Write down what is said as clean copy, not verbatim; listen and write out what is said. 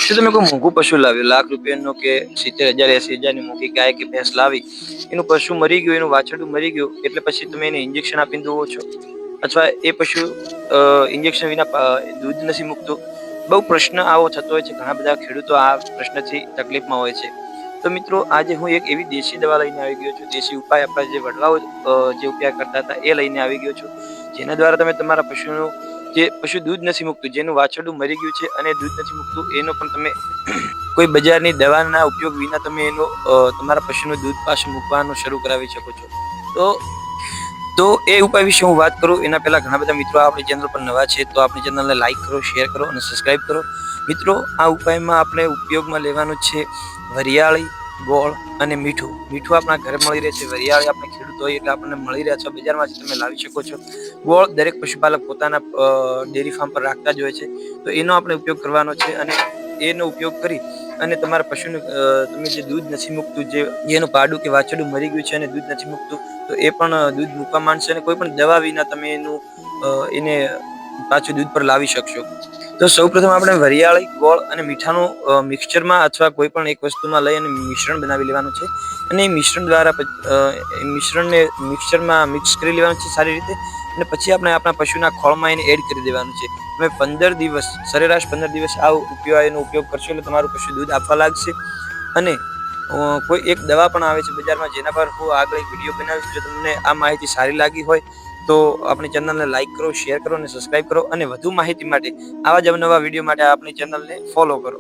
જો તમે કોઈ મોંઘું પશુ લાવ્યું, લાખ રૂપિયાનું કે 70,000 80,000ની મોંઘી ગાય કે ભેંસ લાવી, એનું પશુ મરી ગયું, એનું વાછરડું મરી ગયું, એટલે પછી તમે એને ઇન્જેક્શન આપીને દોવો છો, અથવા એ પશુ ઇન્જેક્શન વિના દૂધ નથી મૂકતું. બહુ પ્રશ્ન આવો થતો હોય છે. ઘણા બધા ખેડૂતો આ પ્રશ્નથી તકલીફમાં હોય છે. તો મિત્રો, આજે હું એક એવી દેશી દવા લઈને આવી ગયો છું, દેશી ઉપાય આપણા જે વડવાઓ જે ઉપાય કરતા હતા એ લઈને આવી ગયો છું, જેના દ્વારા તમે તમારા પશુનું જે પશુ દૂધ નથી મૂકતું, જેનું વાછરડું મરી ગયું છે અને દૂધ નથી મૂકતું, એનો પણ તમે કોઈ બજારની દવાના ઉપયોગ વિના તમે એનો તમારા પશુનું દૂધ પાછું મૂકવાનું શરૂ કરાવી શકો છો. તો એ ઉપાય વિશે હું વાત કરું એના પહેલા ઘણા બધા મિત્રો આપણી ચેનલ પર નવા છે, તો આપણી ચેનલને લાઈક કરો, શેર કરો અને સબસ્ક્રાઇબ કરો. મિત્રો, આ ઉપાયમાં આપણે ઉપયોગમાં લેવાનું છે વરિયાળી, ગોળ અને મીઠું. મીઠું આપણા ઘરે મળી રહે છે. વરિયાળી આપણે ખેડૂત હોય એટલે આપણને મળી રહે છે, બજારમાંથી તમે લાવી શકો છો. ગોળ દરેક પશુપાલક પોતાના ડેરી ફાર્મ પર રાખતા જ હોય છે, તો એનો આપણે ઉપયોગ કરવાનો છે. અને એનો ઉપયોગ કરી અને તમારા પશુનું તમે જે દૂધ નથી મૂકતું, જેનું પાડું કે વાછરડું મરી ગયું છે અને દૂધ નથી મૂકતું, તો એ પણ દૂધ મૂકવા માંડશે અને કોઈ પણ દવા વિના તમે એને પાછું દૂધ પર લાવી શકશો. તો સૌપ્રથમ આપણે વરિયાળી, ગોળ અને મીઠાનું મિક્સચરમાં અથવા કોઈ પણ એક વસ્તુમાં લઈ અને મિશ્રણ બનાવી લેવાનું છે. અને એ મિશ્રણ દ્વારા મિશ્રણને મિક્સચરમાં મિક્સ કરી લેવાનું છે સારી રીતે. અને પછી આપણે આપણા પશુના ખોળમાં એને એડ કરી દેવાનું છે. તમે 15 દિવસ, સરેરાશ 15 દિવસ આ ઉપાયનો ઉપયોગ કરશો એટલે તમારું પશુ દૂધ આપવા લાગશે. અને કોઈ એક દવા પણ આવે છે બજારમાં, જેના પર હું આગળ એક વિડીયો બનાવીશ. જો તમને આ માહિતી સારી લાગી હોય તો આપણી ચેનલને લાઈક કરો, શેર કરો અને સબસ્ક્રાઇબ કરો. અને વધુ માહિતી માટે, આવા જ અવનવા વિડીયો માટે આપણી ચેનલને ફોલો કરો.